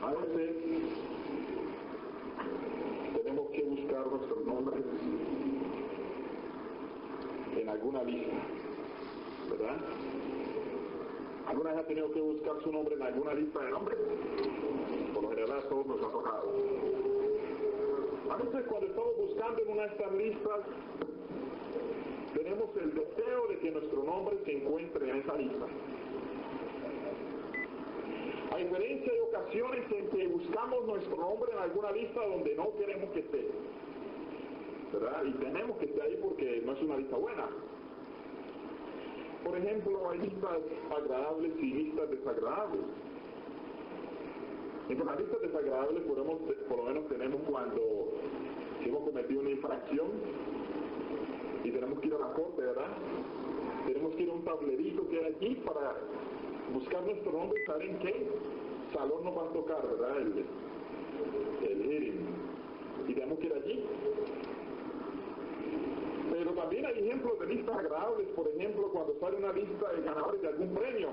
A veces tenemos que buscar nuestros nombres en alguna lista, ¿verdad? ¿Alguna vez ha tenido que buscar su nombre en alguna lista de nombres? Por lo general a todos nos ha tocado. A veces cuando estamos buscando en una de estas listas, tenemos el deseo de que nuestro nombre se encuentre en esa lista. A diferencia de ocasiones en que buscamos nuestro nombre en alguna lista donde no queremos que esté, ¿verdad? Y tenemos que estar ahí porque no es una lista buena. Por ejemplo, hay listas agradables y listas desagradables. Entre las listas desagradables por lo menos tenemos cuando hemos cometido una infracción y tenemos que ir a la corte, ¿verdad? Tenemos que ir a un tablerito que hay allí para buscar nuestro nombre y saber en qué salón nos va a tocar, ¿verdad? El hearing. Y tenemos que ir allí. Pero también hay ejemplos de listas agradables, por ejemplo, cuando sale una lista de ganadores de algún premio,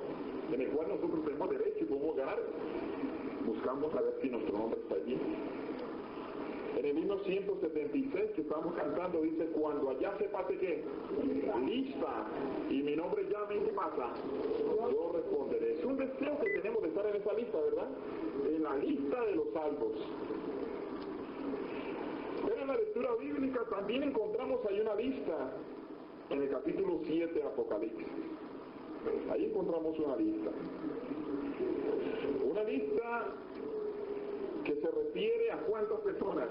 en el cual nosotros tenemos derecho y podemos ganar, buscamos a ver si nuestro nombre está allí. En el himno 176 que estamos cantando dice, cuando allá se pase ¿qué? Lista, y mi nombre llame, ¿qué pasa? Yo responderé. Es un deseo que tenemos de estar en esa lista, ¿verdad? En la lista de los salvos. Pero en la lectura bíblica también encontramos ahí una lista, en el capítulo 7 de Apocalipsis. Ahí encontramos una lista. Una lista que se refiere a cuántas personas.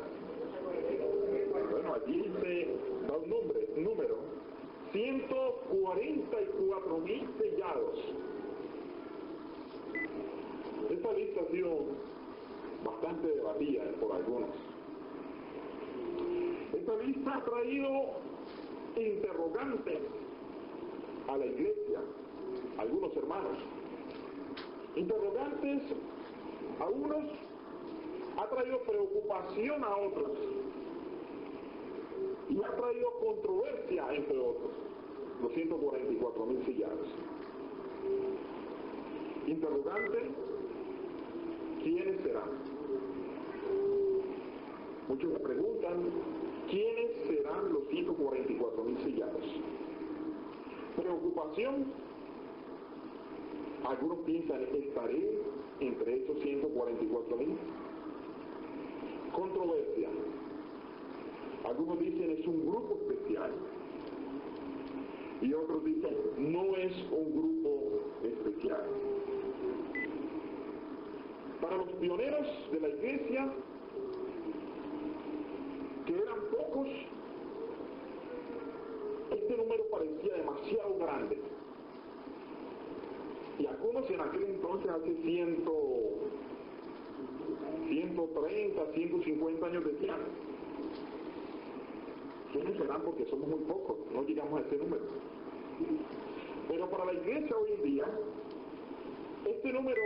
Bueno, allí se da un número. 144,000 sellados. Esta lista ha sido bastante debatida por algunos. Esta lista ha traído interrogantes a la iglesia, a algunos hermanos. Interrogantes a unos, ha traído preocupación a otros y ha traído controversia entre otros, los 144,000 sellados. Interrogante, ¿quiénes serán? Muchos me preguntan, ¿quiénes serán los 144,000 sellados? Preocupación, algunos piensan, ¿estaré entre esos 144,000? Controversia, algunos dicen es un grupo especial y otros dicen no es un grupo especial. Para los pioneros de la iglesia, que eran pocos, este número parecía demasiado grande. Y algunos en aquel entonces, hace 130, 150 años decían, ¿quiénes serán? Porque somos muy pocos, no llegamos a ese número. Pero para la iglesia hoy en día, este número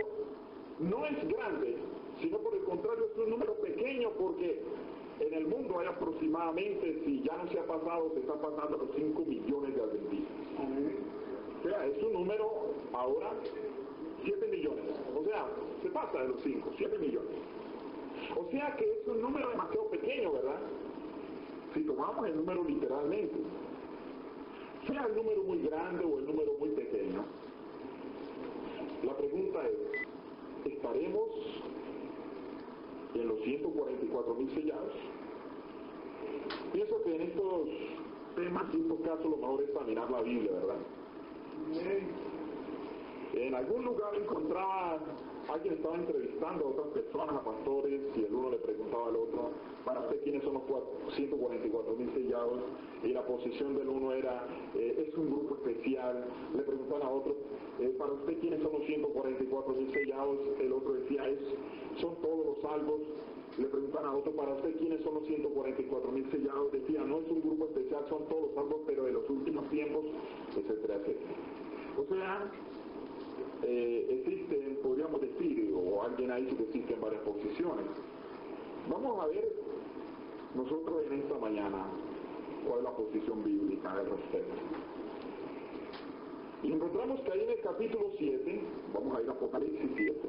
no es grande, sino por el contrario es un número pequeño, porque en el mundo hay aproximadamente, si ya no se ha pasado, se está pasando los 5 millones de adventistas. O sea, es un número ahora 7 millones. O sea, se pasa de los 5, 7 millones. O sea que es un número demasiado pequeño, ¿verdad? Si tomamos el número literalmente. Sea el número muy grande o el número muy pequeño, la pregunta es, ¿estaremos en los 144,000 sellados? Pienso que en estos temas, en estos casos, lo mejor es examinar la Biblia, ¿verdad? En algún lugar encontraba, alguien estaba entrevistando a otras personas, a pastores, y el uno le preguntaba al otro, para usted quiénes son los 144,000 sellados, y la posición del uno era, es un grupo especial. Le preguntaban a otro, para usted quiénes son los 144,000 sellados, el otro decía, son todos los salvos. Le preguntan a otro, para usted quiénes son los 144,000 sellados, decía, no es un grupo especial, son todos los salvos, pero de los últimos tiempos, etcétera, etcétera. O sea, existen, podríamos decir, o alguien ha dicho que existen varias posiciones. Vamos a ver nosotros en esta mañana cuál es la posición bíblica al respecto. Y encontramos que ahí en el capítulo 7, vamos a ir a Apocalipsis 7,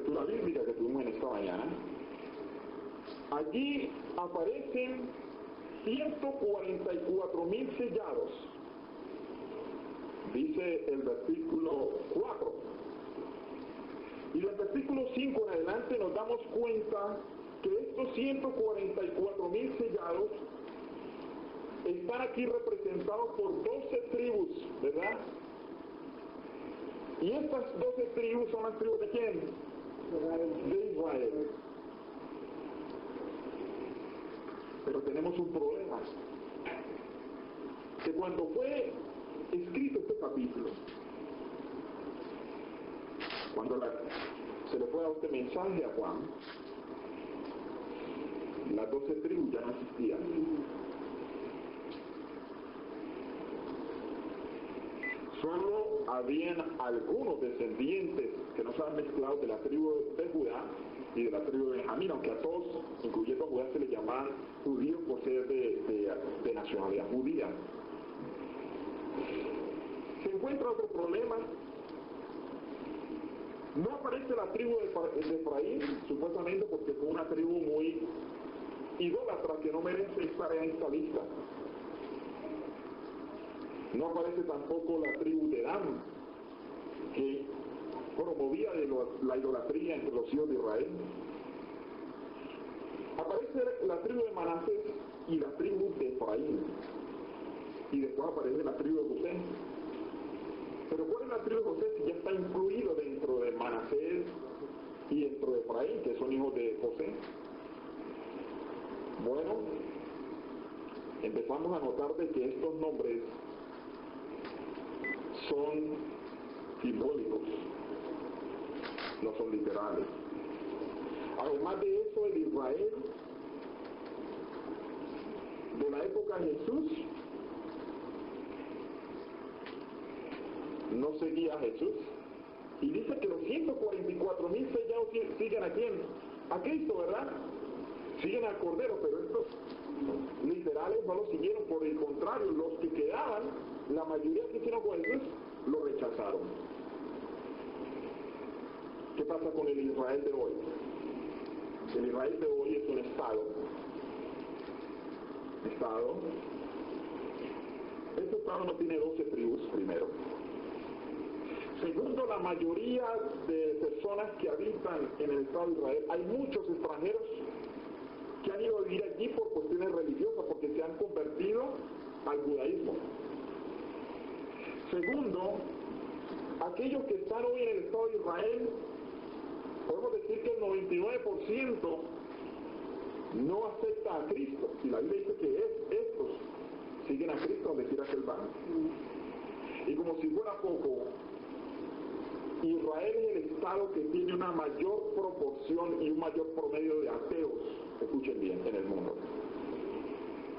lectura bíblica que tuvimos en esta mañana, allí aparecen 144,000 sellados, dice el versículo 4. Y del versículo 5 en adelante nos damos cuenta que estos 144,000 sellados están aquí representados por 12 tribus, ¿verdad? Y estas 12 tribus son las tribus de ¿quién? De Israel. Pero tenemos un problema, que cuando fue escrito este capítulo, cuando se le fue a este mensaje a Juan, las 12 tribus ya no existían. Solo habían algunos descendientes que no se han mezclado de la tribu de Judá y de la tribu de Benjamín, aunque a todos, incluyendo a Judá, se les llamaban judíos por ser de nacionalidad judía. Se encuentra otro problema. No aparece la tribu de Efraín, supuestamente porque fue una tribu muy idólatra que no merece estar en esta lista. No aparece tampoco la tribu de Dan, que promovía la idolatría entre los hijos de Israel. Aparece la tribu de Manasés y la tribu de Efraín. Y después aparece la tribu de José. Pero ¿cuál es la tribu de José si ya está incluido dentro de Manasés y dentro de Efraín, que son hijos de José? Bueno, empezamos a notar de que estos nombres son simbólicos, no son literales. Además de eso, el Israel de la época de Jesús no seguía a Jesús, y dice que los 144,000 sellados siguen a quién? A Cristo, ¿verdad? Siguen al Cordero, pero estos literales no lo siguieron. Por el contrario, los que quedaban, la mayoría que hicieron con Jesús, lo rechazaron. ¿Qué pasa con el Israel de hoy? El Israel de hoy es un estado. Este estado no tiene 12 tribus, primero. Segundo, la mayoría de personas que habitan en el estado de Israel, hay muchos extranjeros que han ido a vivir allí por cuestiones religiosas, porque se han convertido al judaísmo. Segundo, aquellos que están hoy en el estado de Israel, podemos decir que el 99% no acepta a Cristo. Y la Biblia dice que estos siguen a Cristo donde quiera que él va. Y como si fuera poco, Israel es el estado que tiene una mayor proporción y un mayor promedio de ateos, escuchen bien, en el mundo.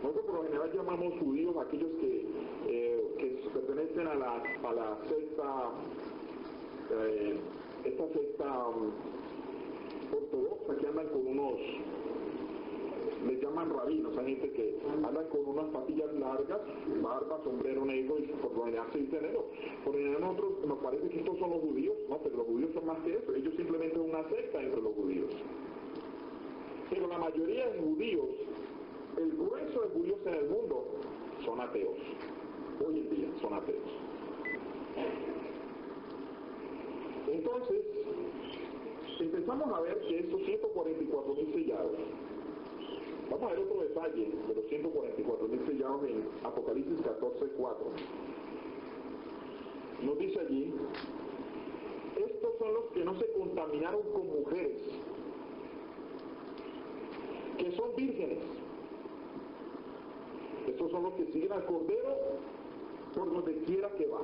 Nosotros por lo general llamamos judíos a aquellos que pertenecen a la secta, esta secta ortodoxa, que andan con unos, les llaman rabinos, hay gente que andan con unas patillas largas, barba, sombrero negro, y por lo general se dice negro. Por lo general nosotros nos parece que estos son los judíos, no, pero los judíos son más que eso, ellos simplemente son una secta entre los judíos. Pero la mayoría de judíos, el grueso de judíos en el mundo, son ateos. Hoy en día son ateos. Entonces, empezamos a ver que estos 144,000 sellados, vamos a ver otro detalle de los 144,000 sellados en Apocalipsis 14:4. Nos dice allí, estos son los que no se contaminaron con mujeres, que son vírgenes. Estos son los que siguen al Cordero por donde quiera que va.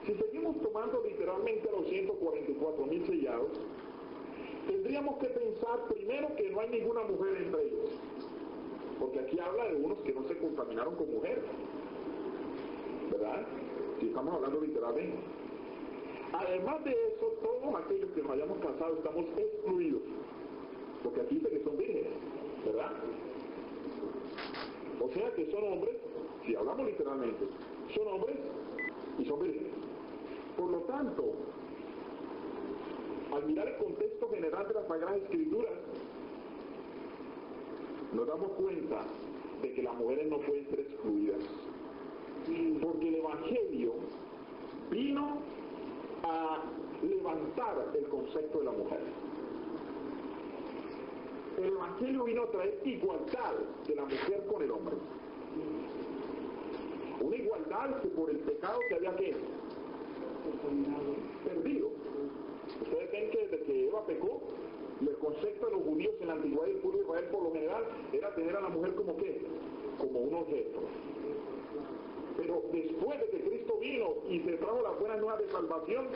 Si seguimos tomando literalmente los 144,000 sellados, tendríamos que pensar primero que no hay ninguna mujer entre ellos, porque aquí habla de unos que no se contaminaron con mujeres, ¿verdad? Si estamos hablando literalmente. Además de eso, todos aquellos que nos hayamos casado estamos excluidos, porque aquí dice que son vírgenes, ¿verdad? O sea que son hombres, si hablamos literalmente, son hombres y son vírgenes. Por lo tanto, al mirar el contexto general de las Sagradas Escrituras, nos damos cuenta de que las mujeres no pueden ser excluidas. Porque el Evangelio vino a levantar el concepto de la mujer. El Evangelio vino a traer igualdad de la mujer con el hombre. Una igualdad que por el pecado se había perdido. Ustedes ven que desde que Eva pecó, y el concepto de los judíos en la antigüedad y el pueblo de Israel por lo general era tener a la mujer como ¿qué? Como un objeto. Pero después de que Cristo vino y se trajo las buenas nuevas de salvación,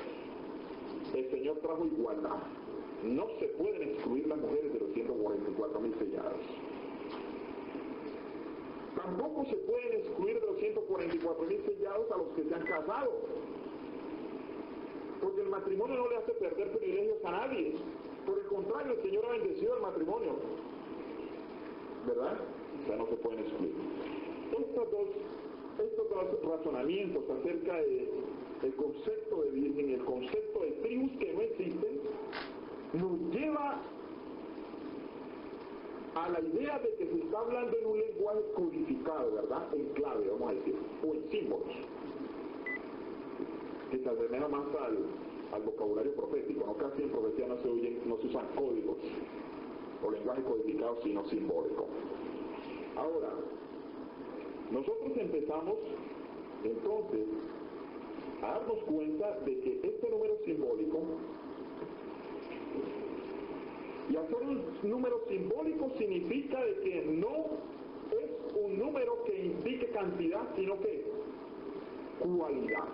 el Señor trajo igualdad. No se pueden excluir las mujeres de los 144.000 sellados. Tampoco se pueden excluir de los 144.000 sellados a los que se han casado. Porque el matrimonio no le hace perder privilegios a nadie. Por el contrario, el Señor ha bendecido el matrimonio. ¿Verdad? O sea, no se pueden excluir. Estos dos razonamientos acerca del concepto de virgen y el concepto de tribus que no existen, nos lleva a la idea de que se está hablando en un lenguaje codificado, ¿verdad? En clave, vamos a decir, o en símbolos, que se asemeja más al vocabulario profético, ¿no? Casi en profecía no se usan códigos o lenguaje codificado, sino simbólico. Ahora, nosotros empezamos entonces a darnos cuenta de que este número simbólico, y hacer un número simbólico significa de que no es un número que indique cantidad, sino que cualidad.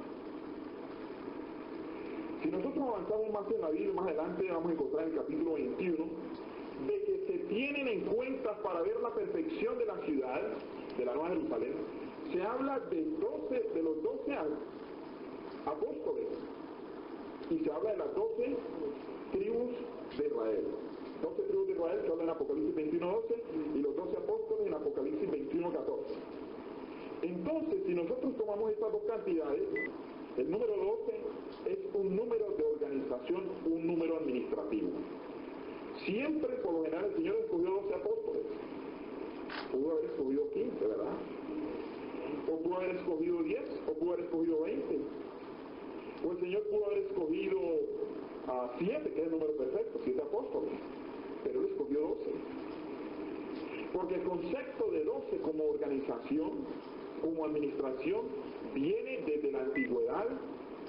Si nosotros avanzamos más en la Biblia, más adelante vamos a encontrar en el capítulo 21, de que se tienen en cuenta para ver la perfección de la ciudad, de la Nueva Jerusalén, se habla de los 12 apóstoles, y se habla de las 12 tribus de Israel. 12 tribus de Israel que hablan en Apocalipsis 21:12 y los 12 apóstoles en Apocalipsis 21:14. Entonces, si nosotros tomamos estas dos cantidades, el número 12 es un número de organización, un número administrativo. Siempre, por lo general, el Señor escogió 12 apóstoles. Pudo haber escogido 15, ¿verdad? O pudo haber escogido 10, o pudo haber escogido 20. O el Señor pudo haber escogido 7, que es el número perfecto, 7 apóstoles. Pero Él escogió 12. Porque el concepto de 12 como organización, como administración, viene desde la antigüedad,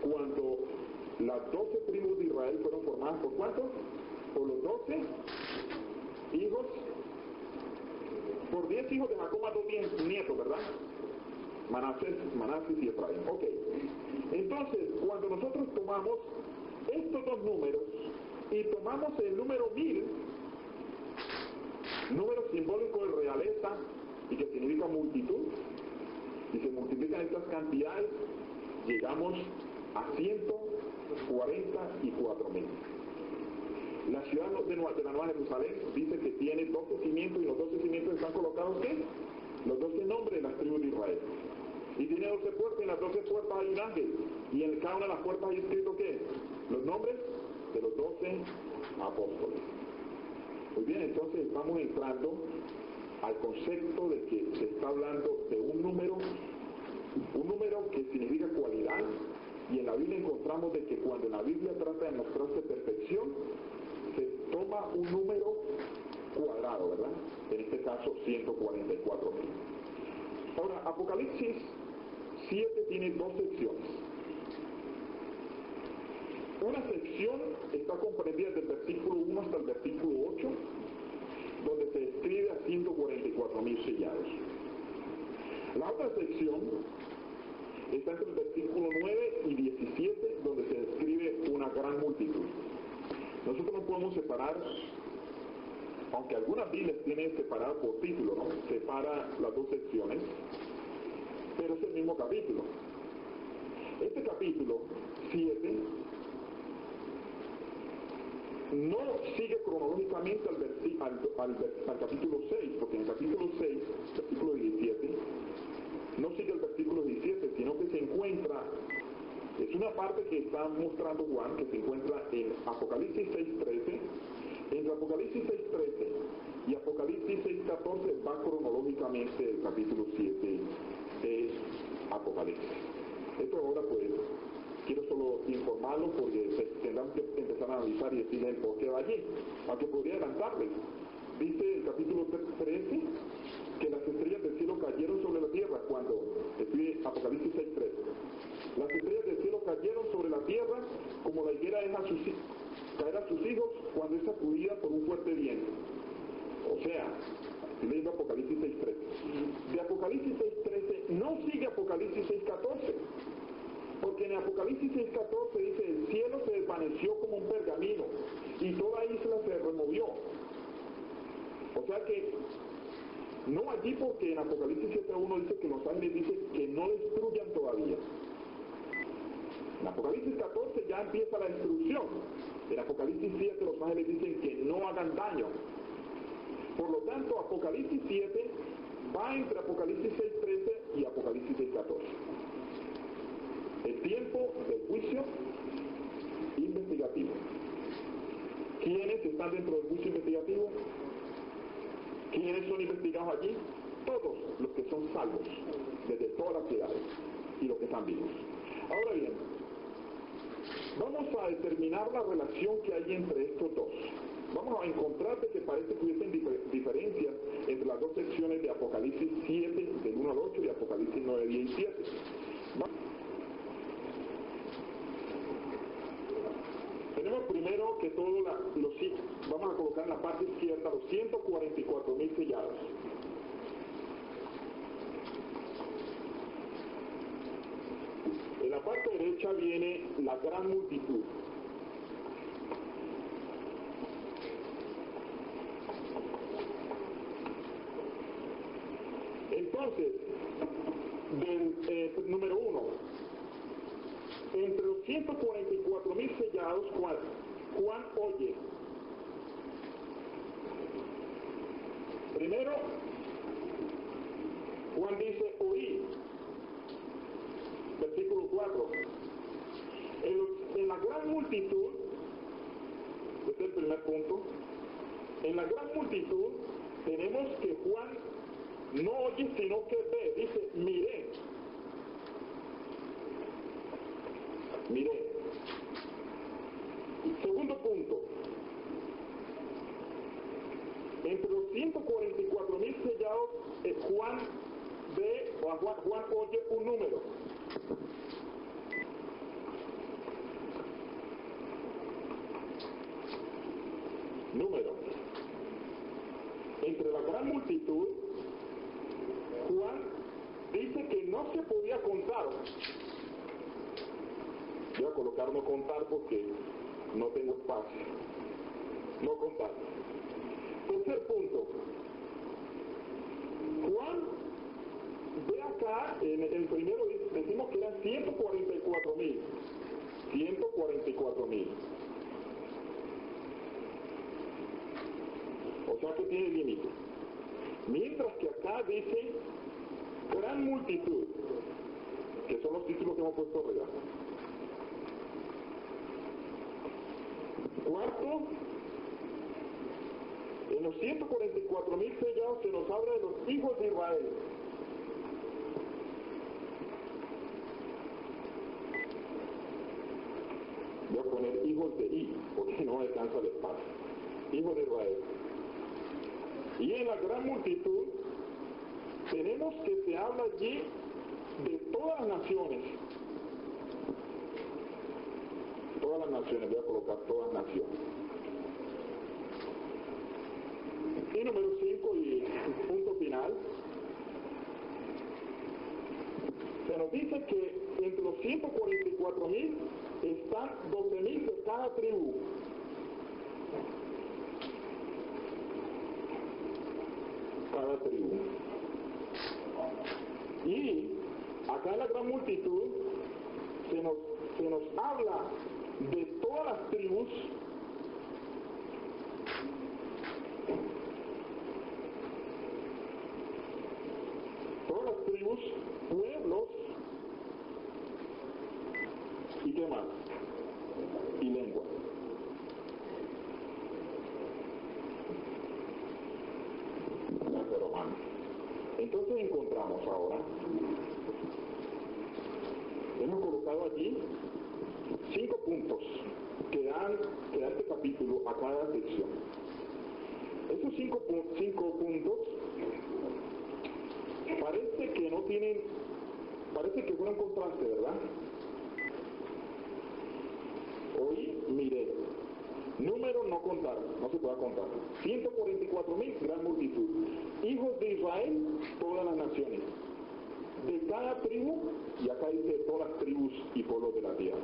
cuando las 12 tribus de Israel fueron formadas por ¿cuántos? Por los 12 hijos, por 10 hijos de Jacob, más 10 nietos, ¿verdad? Manasés y Efraín. Ok. Entonces, cuando nosotros tomamos estos dos números y tomamos el número 1000, número simbólico de realeza y que significa multitud, y se multiplican estas cantidades, llegamos a 144.000. La ciudad de la Nueva Jerusalén dice que tiene 12 cimientos, y los 12 cimientos están colocados ¿qué? Los 12 nombres de las tribus de Israel. Y tiene 12 puertas, y en las 12 puertas hay un ángel, y en cada una de las puertas hay escrito ¿qué? Los nombres de los 12 apóstoles. Muy bien, entonces estamos entrando al concepto de que se está hablando de un número que significa cualidad, y en la Biblia encontramos de que cuando la Biblia trata de mostrarse perfección, se toma un número cuadrado, ¿verdad? En este caso 144.000. Ahora, Apocalipsis 7 tiene dos secciones. Una sección está comprendida desde el versículo 1 hasta el versículo 8, donde se describe a 144.000 sellados. La otra sección está entre el versículo 9 y 17, donde se describe una gran multitud. Nosotros no podemos separar, aunque algunas Biblias tienen separado por título, ¿no? Separa las dos secciones, pero es el mismo capítulo. Este capítulo 7 no sigue cronológicamente al capítulo 6, porque en el capítulo 6, versículo 17, no sigue el versículo 17, sino que se encuentra, es una parte parte que está mostrando Juan, que se encuentra en Apocalipsis 6.13, entre Apocalipsis 6.13 y Apocalipsis 6.14 va cronológicamente el capítulo 7 de Apocalipsis. Esto ahora pues quiero solo informarlos porque tendrán que empezar a analizar y decirles el por qué va allí, aunque podría adelantarles. Dice el capítulo 13 que las estrellas del cielo cayeron sobre la tierra cuando, escribe Apocalipsis 6.13, las estrellas del cielo cayeron sobre la tierra como la higuera deja caer a sus hijos cuando es sacudida por un fuerte viento. O sea, estoy leyendo Apocalipsis 6.13. De Apocalipsis 6.13 no sigue Apocalipsis 6.14, porque en Apocalipsis 6.14 dice, el cielo se desvaneció como un pergamino y toda isla se removió. O sea que no allí, porque en Apocalipsis 7.1 dice que los ángeles dicen que no destruyan todavía. En Apocalipsis 14 ya empieza la destrucción. En Apocalipsis 7 los ángeles dicen que no hagan daño. Por lo tanto, Apocalipsis 7 va entre Apocalipsis 6.13 y Apocalipsis 6.14. El tiempo del juicio investigativo. ¿Quiénes están dentro del juicio investigativo? ¿Quiénes son investigados allí? Todos los que son salvos, desde todas las ciudades y los que están vivos. Ahora bien, vamos a determinar la relación que hay entre estos dos. Vamos a encontrar que parece que hubiesen diferencias entre las dos secciones de Apocalipsis 7, del 1 al 8, y Apocalipsis 9, 10 y 7. Tenemos primero que todo vamos a colocar en la parte izquierda los 144.000 sellados. En la parte derecha viene la gran multitud. Entonces, número 1, entre los 144.000 sellados, Juan oye. Primero, Juan dice, oí. Versículo 4. En la gran multitud, este es el primer punto, en la gran multitud tenemos que Juan no oye sino que ve, dice, miré. Miré. Segundo punto, entre los 144.000 sellados, Juan oye un número. Número. Entre la gran multitud, Juan dice que no se podía contar. Voy a colocar no contar porque no tengo espacio. No contar. Tercer punto. Juan ve acá, en el primero decimos que eran 144.000. 144.000. O sea que tiene límite. Mientras que acá dice gran multitud, que son los títulos que hemos puesto arriba. Cuarto, en los 144.000 sellados se nos habla de los hijos de Israel. Voy a poner hijos de I, porque no alcanza el espacio. Hijos de Israel. Y en la gran multitud tenemos que se habla allí de todas las naciones. Todas las naciones, voy a colocar todas las naciones. Y número 5 y punto final. Se nos dice que entre los 144.000 están 12.000 de cada tribu. Cada tribu. Y acá en la gran multitud se nos habla de todas las tribus, pueblos, ¿Y qué más? Y lengua. Romano. Entonces encontramos ahora, hemos colocado allí 5 puntos que dan este capítulo a cada sección. Esos 5 puntos parece que no tienen, parece que fueron contraste, ¿verdad? Hoy, mire, número no contar, no se puede contar. 144,000, gran multitud. Hijos de Israel, todas las naciones. De cada tribu, y acá dice todas las tribus y pueblos de la tierra.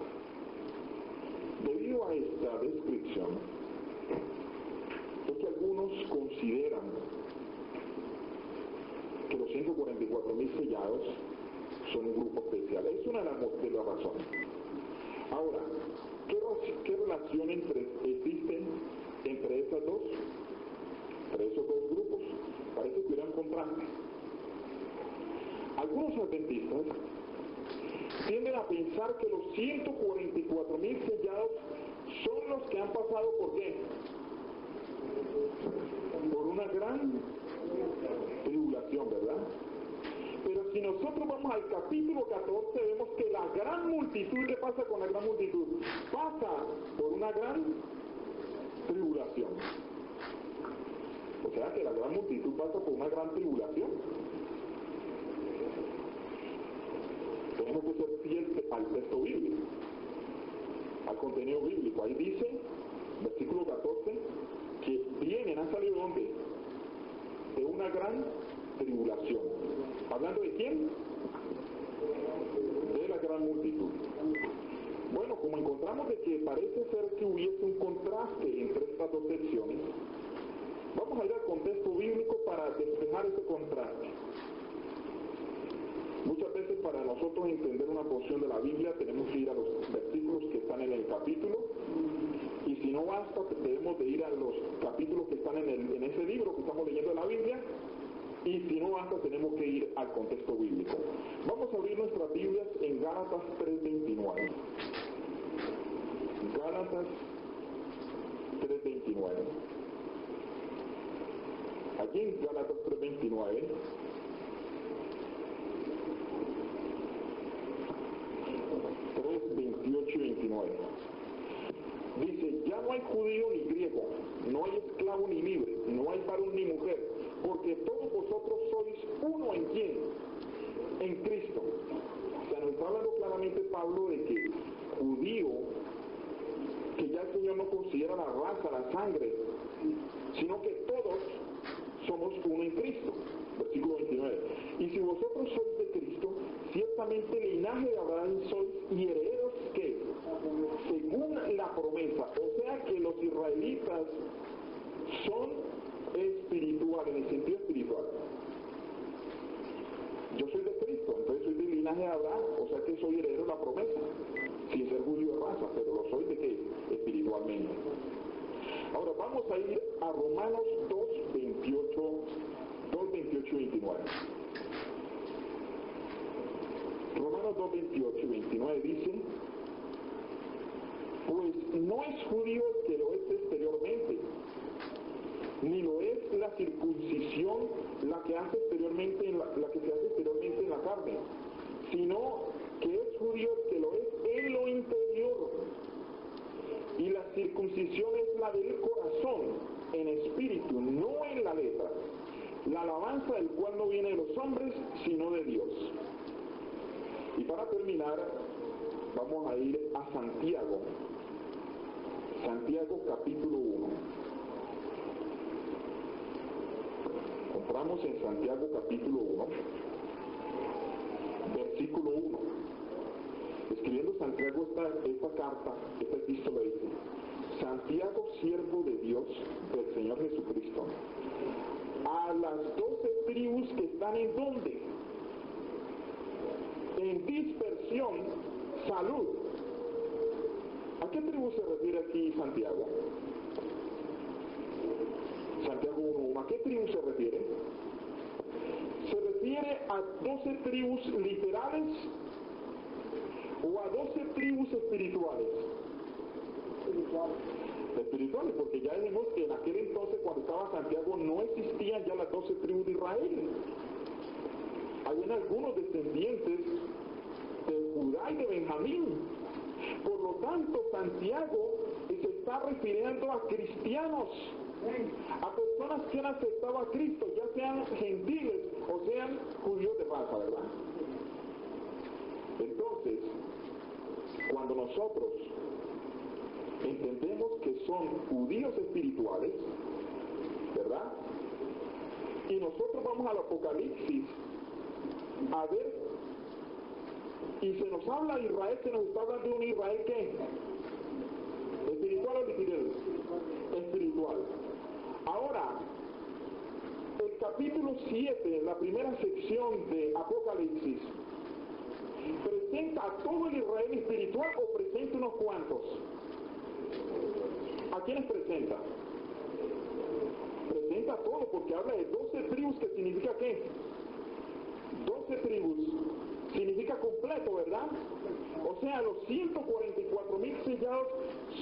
Debido a esta descripción, es que algunos consideran que los 144,000 sellados son un grupo especial. Es una de las razones. Ahora, ¿qué relación existe entre esos dos grupos? Parece que hubieran contraste. Algunos adventistas tienden a pensar que los 144,000 sellados son los que han pasado ¿por qué? Por una gran tribulación, ¿verdad? Pero si nosotros vamos al capítulo 14, vemos que la gran multitud, ¿qué pasa con la gran multitud? Pasa por una gran tribulación. O sea que la gran multitud pasa por una gran tribulación. Tenemos que ser fieles al texto bíblico, al contenido bíblico. Ahí dice, versículo 14, que han salido ¿dónde? De una gran tribulación. ¿Hablando de quién? De la gran multitud. Bueno, como encontramos de que parece ser que hubiese un contraste entre estas dos secciones, vamos a ir al contexto bíblico para despejar ese contraste. Muchas veces para nosotros entender una porción de la Biblia tenemos que ir a los versículos que están en el capítulo, y si no basta debemos de ir a los capítulos que están en ese libro que estamos leyendo de la Biblia, y si no basta tenemos que ir al contexto bíblico. Vamos a abrir nuestras Biblias en Gálatas 3:29. Gálatas 3:29. Aquí en Gálatas 3:29 28 y 29. Dice, ya no hay judío ni griego, no hay esclavo ni libre, no hay varón ni mujer, porque todos vosotros sois uno en quién, en Cristo. O sea, nos está hablando claramente Pablo de que judío, que ya el Señor no considera la raza, la sangre, sino que todos somos uno en Cristo. Versículo 29. Y si vosotros sois de Cristo, ciertamente linaje de Abraham sois y herederos que, según la promesa, o sea que los israelitas son espirituales, en el sentido espiritual. Yo soy de Cristo, entonces soy del linaje de Abraham, o sea que soy heredero de la promesa, sin ser judío de raza, pero lo soy de qué? Espiritualmente. Ahora vamos a ir a Romanos 2:28 y 29. Romanos 2:28 y 29 dice, pues no es judío el que lo es exteriormente, ni lo es la circuncisión la que hace exteriormente la que se hace exteriormente en la carne, sino que es judío el que lo es en lo interior, y la circuncisión es la del corazón, en espíritu, no en la letra, la alabanza del cual no viene de los hombres, sino de Dios. Y para terminar, vamos a ir a Santiago. Santiago capítulo 1. Compramos en Santiago capítulo 1, versículo 1. Escribiendo Santiago esta carta, esta epístola dice, Santiago, siervo de Dios, del Señor Jesucristo, a las 12 tribus que están en ¿dónde? En dispersión, salud. ¿A qué tribu se refiere aquí Santiago? Santiago 1:1. ¿A qué tribu se refiere? ¿Se refiere a 12 tribus literales o a 12 tribus espirituales? Espirituales, porque ya vemos que en aquel entonces, cuando estaba Santiago, no existían ya las 12 tribus de Israel. Habían algunos descendientes de Judá y de Benjamín. Por lo tanto, Santiago se está refiriendo a cristianos, a personas que han aceptado a Cristo, ya sean gentiles o sean judíos de raza, ¿verdad? Entonces, cuando nosotros entendemos que son judíos espirituales, ¿verdad? Y nosotros vamos al Apocalipsis a ver, y se nos habla de Israel, se nos está hablando de un Israel ¿qué? ¿Espiritual o literal? Espiritual. Ahora, el capítulo 7, la primera sección de Apocalipsis, ¿presenta a todo el Israel espiritual o presenta unos cuantos? ¿A quiénes presenta? Presenta a todos, porque habla de 12 tribus, que significa ¿qué? 12 tribus significa completo, ¿verdad? O sea, los 144,000 sellados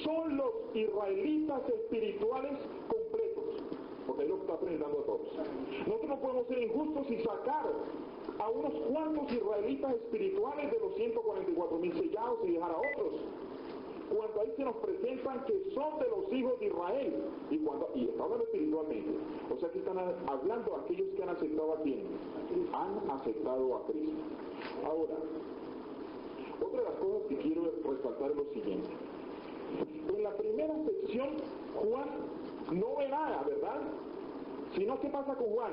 son los israelitas espirituales completos, porque ahí lo está presentando a todos. Nosotros no podemos ser injustos y sacar a unos cuantos israelitas espirituales de los 144,000 sellados y dejar a otros, cuando ahí se nos presentan que son de los hijos de Israel, y está hablando espiritualmente. O sea que están hablando a aquellos que han aceptado a quién, han aceptado a Cristo. Ahora, otra de las cosas que quiero resaltar es lo siguiente. En la primera sección, Juan no ve nada, ¿verdad? Sino, ¿qué pasa con Juan?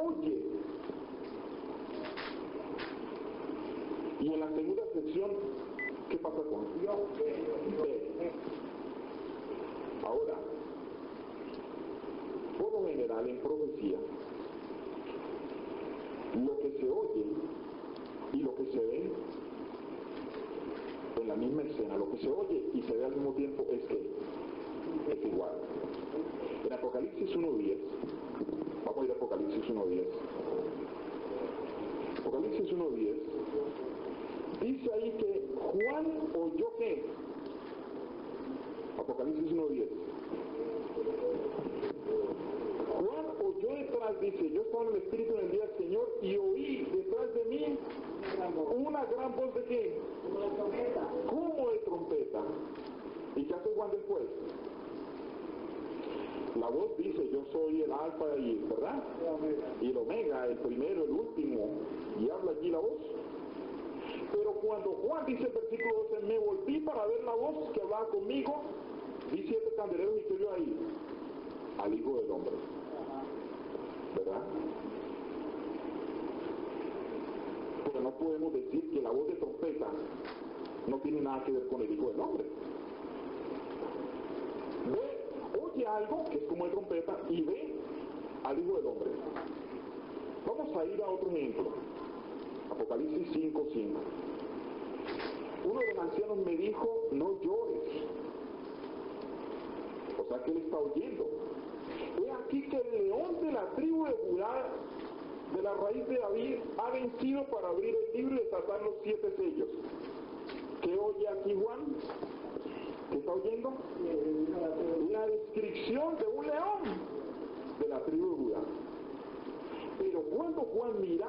Oye. Y en la segunda sección, ¿qué pasa con Dios? Ve. Ahora, por lo general en profecía, lo que se oye y lo que se ve en la misma escena, lo que se oye y se ve al mismo tiempo es igual. En Apocalipsis 1.10, vamos a ir a Apocalipsis 1.10. Apocalipsis 1.10 dice ahí que Juan oyó ¿qué? Apocalipsis 1.10. Juan oyó detrás, dice, yo estaba en el Espíritu en el día del Señor y oí detrás de mí una gran voz de ¿qué? Como de trompeta. ¿Y qué hace Juan después? La voz dice, yo soy el alfa y ¿verdad? Y el omega, el primero, el último, y habla allí la voz. Pero cuando Juan dice el versículo 12, me volví para ver la voz que hablaba conmigo, vi 7 candeleros y que vio ahí al Hijo del Hombre, ¿verdad? Pero no podemos decir que la voz de trompeta no tiene nada que ver con el Hijo del Hombre. Oye algo que es como de trompeta y ve al Hijo del Hombre. Vamos a ir a otro ejemplo. Apocalipsis 5:5. Uno de los ancianos me dijo, no llores. O sea que él está oyendo. He aquí que el león de la tribu de Judá, de la raíz de David, ha vencido para abrir el libro y desatar los 7 sellos. ¿Qué oye aquí Juan? ¿Qué está oyendo? La descripción de un león de la tribu de Judá. Pero cuando Juan mira,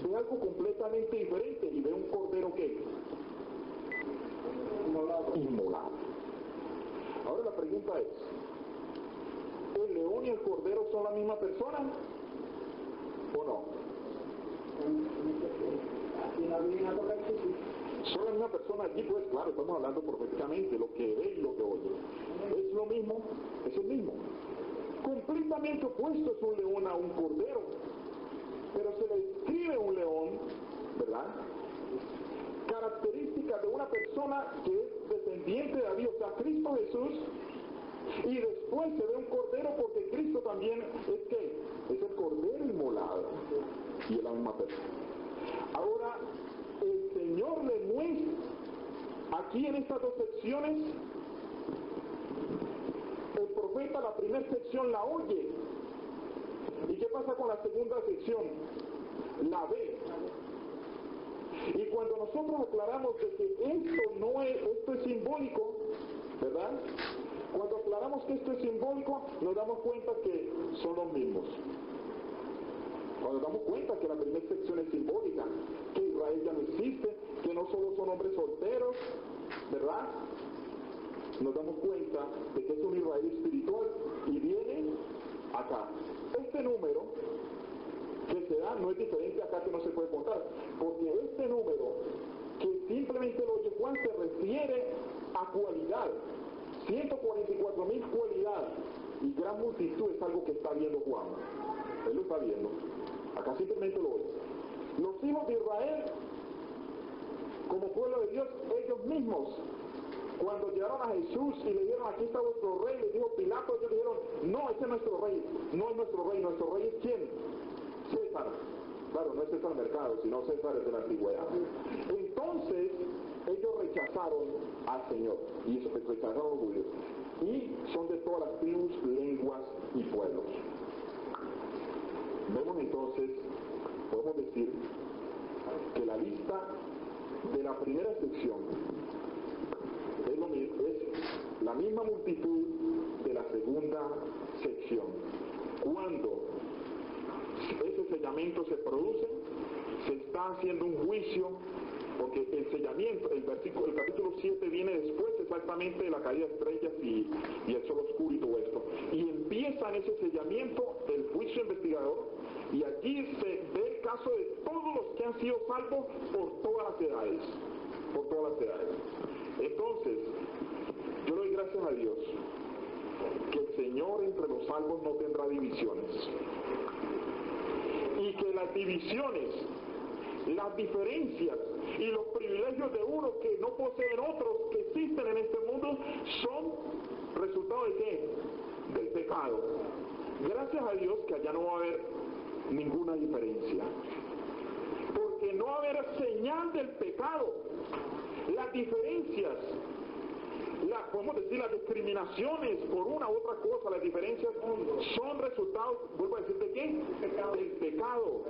ve algo completamente diferente y ve un cordero ¿qué? Inmolado. Ahora la pregunta es, ¿el león y el cordero son la misma persona? ¿O no? Son la misma persona allí, pues claro, estamos hablando proféticamente, lo que ve y lo que oye. Es lo mismo, es el mismo. Completamente opuesto es un león a un cordero, pero se le describe un león, ¿verdad? Características de una persona que es descendiente de David, o sea, Cristo Jesús, y después se ve un cordero porque Cristo también es ¿qué? Es el cordero inmolado, y es la misma persona. Ahora, el Señor le muestra aquí en estas 2 secciones, el profeta la primera sección la oye. ¿Y qué pasa con la segunda sección? La ve. Y cuando nosotros aclaramos de que esto es simbólico, ¿verdad? Cuando aclaramos que esto es simbólico, nos damos cuenta que son los mismos. Cuando nos damos cuenta que la primera sección es simbólica, que Israel ya no existe, que no solo son hombres solteros, ¿verdad? Nos damos cuenta de que es un Israel espiritual y viene acá. Este número que se da no es diferente acá, que no se puede contar, porque este número que simplemente lo oye Juan se refiere a cualidad, 144,000 cualidades, y gran multitud es algo que está viendo Juan. Él lo está viendo. Acá simplemente lo oye. Los hijos de Israel, como pueblo de Dios, ellos mismos, cuando llegaron a Jesús y le dijeron, aquí está vuestro rey, le dijo Pilato, ellos dijeron, no, ese es nuestro rey, no es nuestro rey es ¿quién? César. Claro, no es César Mercado, sino César es de la antigüedad. Entonces, ellos rechazaron al Señor, y rechazaron a los judíos, y son de todas las tribus, lenguas y pueblos. Vemos entonces, podemos decir, que la lista de la primera sección es la misma multitud de la segunda sección. Cuando ese sellamiento se produce, se está haciendo un juicio, porque el sellamiento, el capítulo 7 viene después exactamente de la caída de estrellas y el sol oscuro y todo esto. Y empieza en ese sellamiento el juicio investigador, y allí se ve el caso de todos los que han sido salvos por todas las edades. Por todas las edades. Entonces, yo doy gracias a Dios que el Señor entre los salvos no tendrá divisiones. Y que las divisiones, las diferencias y los privilegios de unos que no poseen otros que existen en este mundo son resultado de ¿qué? Del pecado. Gracias a Dios que allá no va a haber ninguna diferencia. Porque no va a haber señal del pecado. Las diferencias, podemos decir las discriminaciones por una u otra cosa, las diferencias son resultados, vuelvo a decir, ¿de qué? Del pecado.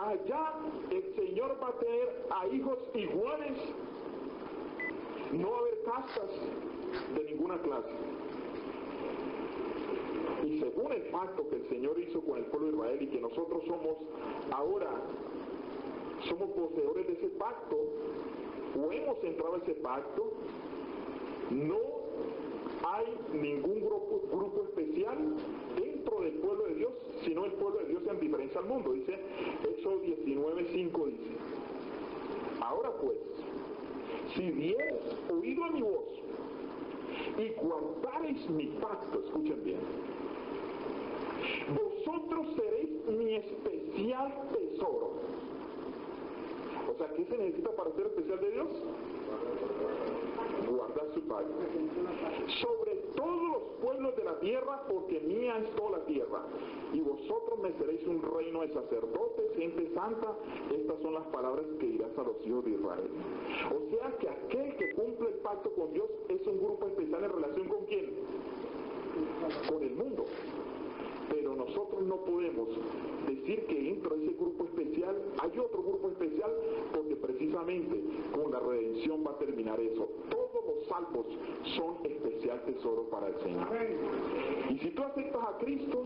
Allá el Señor va a tener a hijos iguales, no va a haber castas de ninguna clase. Y según el pacto que el Señor hizo con el pueblo de Israel y que nosotros somos poseedores de ese pacto, o hemos entrado a ese pacto, no hay ningún grupo especial dentro del pueblo de Dios, sino el pueblo de Dios en diferencia al mundo. Dice Éxodo 19:5, dice, ahora pues, si vieres oído a mi voz y guardareis mi pacto, escuchen bien, vosotros seréis mi especial tesoro. O sea, ¿qué se necesita para ser especial de Dios? Guardar su pacto. Sobre todos los pueblos de la tierra, porque mía es toda la tierra. Y vosotros me seréis un reino de sacerdotes, gente santa. Estas son las palabras que dirás a los hijos de Israel. O sea que aquel que cumple el pacto con Dios es un grupo especial en relación ¿con quién? Con el mundo. Pero nosotros no podemos decir que dentro de ese grupo especial hay otro grupo especial, porque precisamente con la redención va a terminar eso. Todos los salvos son especial tesoro para el Señor. Y si tú aceptas a Cristo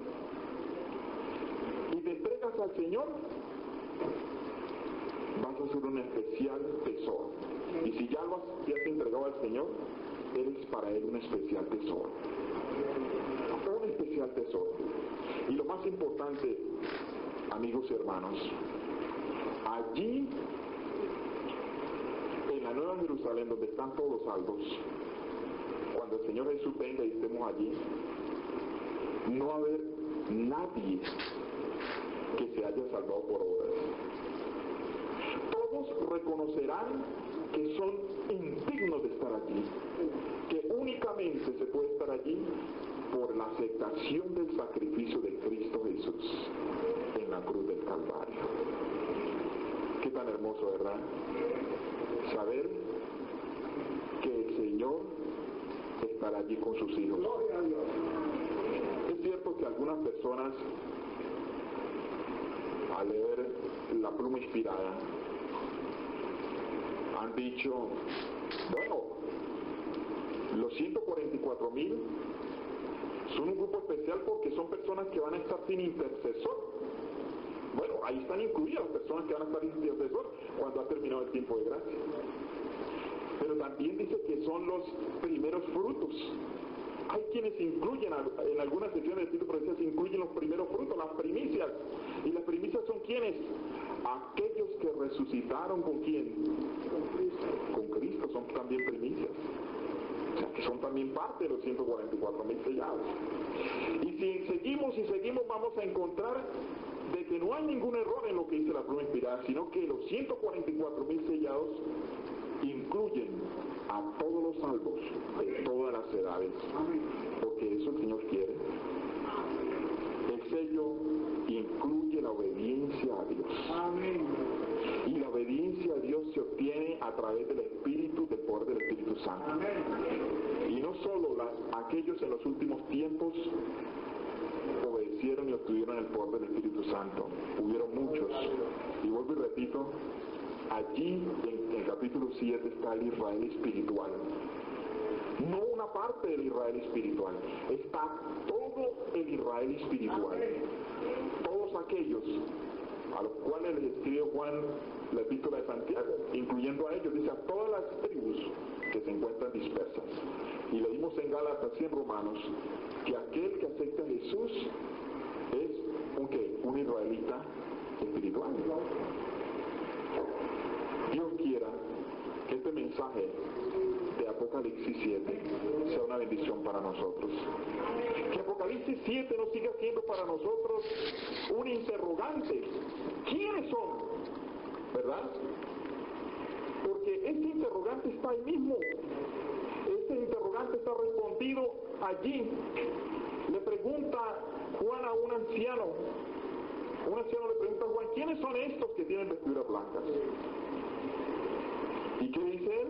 y te entregas al Señor, vas a ser un especial tesoro. Y si ya te has entregado al Señor, eres para Él un especial tesoro. Un especial tesoro. Y lo más importante, amigos y hermanos, allí en la Nueva Jerusalén, donde están todos los salvos, cuando el Señor Jesús venga y estemos allí, no va a haber nadie que se haya salvado por obras. Todos reconocerán que son indignos de estar allí, que únicamente se puede estar allí por la aceptación del sacrificio de Cristo Jesús en la cruz del Calvario. Qué tan hermoso, ¿verdad? Saber que el Señor estará allí con sus hijos. Es cierto que algunas personas, al leer la pluma inspirada, han dicho, bueno, los 144,000 son un grupo especial porque son personas que van a estar sin intercesor. Bueno, ahí están incluidas las personas que van a estar sin intercesor cuando ha terminado el tiempo de gracia. Pero también dice que son los primeros frutos. Hay quienes incluyen, en algunas secciones del Espíritu Profecía se incluyen los primeros frutos, las primicias. ¿Y las primicias son quiénes? Aquellos que resucitaron ¿con quién? Con Cristo, son también primicias. O sea, que son también parte de los 144,000 sellados. Y si seguimos, vamos a encontrar de que no hay ningún error en lo que dice la pluma inspirada, sino que los 144,000 sellados incluyen a todos los salvos de todas las edades, porque eso el Señor quiere. El sello incluye la obediencia a Dios. Amén. Y la obediencia a Dios se obtiene a través del Espíritu, del poder del Espíritu Santo. Amén. Y no solo aquellos en los últimos tiempos obedecieron y obtuvieron el poder del Espíritu Santo. Hubieron muchos. Y vuelvo y repito, allí en el capítulo 7 está el Israel espiritual. No una parte del Israel espiritual, está todo el Israel espiritual. Todos aquellos a los cuales les escribe Juan la epístola de Santiago, incluyendo a ellos, dice a todas las tribus que se encuentran dispersas. Y leímos en Gálatas y en Romanos que aquel que acepta a Jesús es un israelita espiritual. Dios quiera que este mensaje de Apocalipsis 7 sea una bendición para nosotros. Que Apocalipsis 7 no siga siendo para nosotros un interrogante. ¿Quiénes son? ¿Verdad? Porque este interrogante está ahí mismo. Este interrogante está respondido allí. Le pregunta Juan a un anciano. Un anciano le pregunta a Juan, ¿quiénes son estos que tienen vestiduras blancas? ¿Y qué dice él?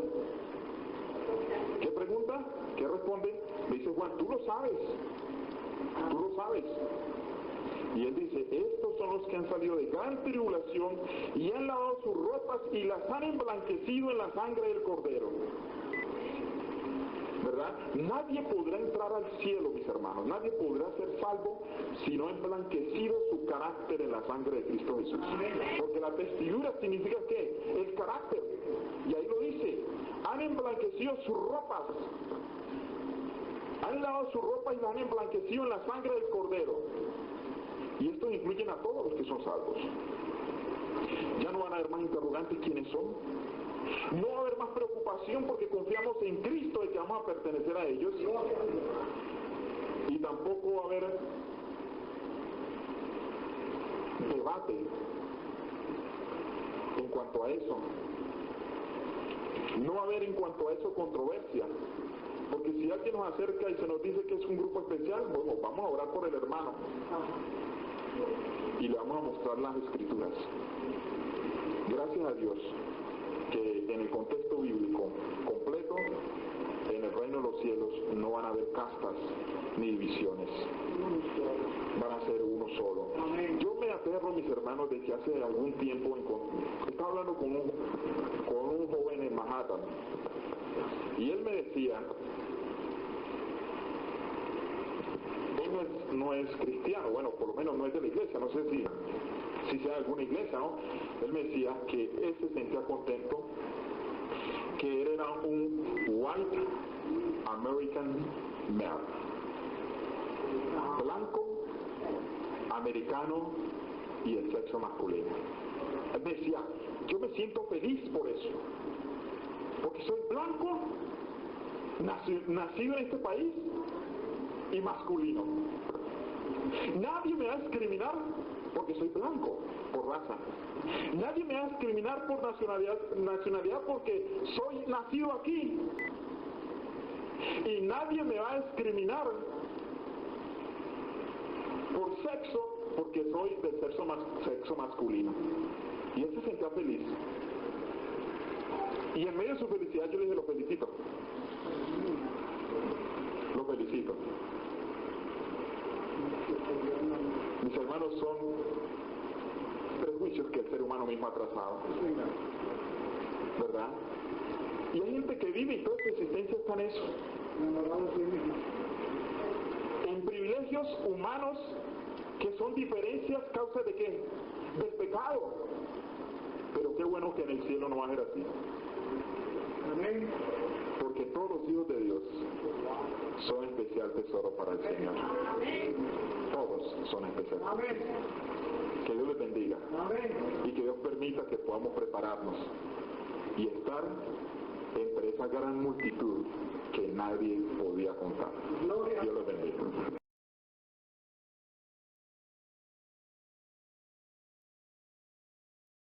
¿Qué pregunta? ¿Qué responde? Le dice Juan, tú lo sabes. Tú lo sabes. Y él dice, estos son los que han salido de gran tribulación y han lavado sus ropas y las han emblanquecido en la sangre del Cordero. ¿Verdad? Nadie podrá entrar al cielo, mis hermanos. Nadie podrá ser salvo si no ha emblanquecido su carácter en la sangre de Cristo Jesús. Porque la vestidura significa ¿qué? El carácter. Y ahí lo dice. Han emblanquecido sus ropas. Han lavado su ropa y la han emblanquecido en la sangre del Cordero. Y esto incluye a todos los que son salvos. Ya no van a haber más interrogantes quiénes son. No va a haber más preocupación porque confiamos en Cristo de que vamos a pertenecer a ellos. Y tampoco va a haber debate en cuanto a eso. No va a haber en cuanto a eso controversia. Porque si alguien nos acerca y se nos dice que es un grupo especial, bueno, vamos a orar por el hermano. Y le vamos a mostrar las escrituras. Gracias a Dios que en el contexto bíblico completo, en el reino de los cielos no van a haber castas ni divisiones. Van a ser uno solo. Yo me aterro, mis hermanos, de que hace algún tiempo estaba hablando con un joven en Manhattan y él me decía, él no es cristiano, bueno, por lo menos no es de la iglesia, no sé si sea alguna iglesia, ¿no? Él me decía que él se sentía contento, que él era un white American male, blanco, americano y el sexo masculino. Él me decía, yo me siento feliz por eso, porque soy blanco, nacido en este país y masculino. Nadie me va a discriminar porque soy blanco, por raza. Nadie me va a discriminar por nacionalidad porque soy nacido aquí. Y nadie me va a discriminar por sexo porque soy del sexo masculino. Y él se sentía feliz. Y en medio de su felicidad yo le dije, lo felicito. Lo felicito. Mis hermanos, son prejuicios que el ser humano mismo ha trazado, ¿verdad? vive y toda su existencia está en eso. En privilegios humanos que son diferencias causa de qué? Del pecado. Pero qué bueno que en el cielo no va a ser así. Amén. Porque todos los hijos de Dios son especial tesoro para el Señor. Todos son especiales. Que Dios les bendiga. Y que Dios permita que podamos prepararnos y estar entre esa gran multitud que nadie podía contar. Dios les bendiga.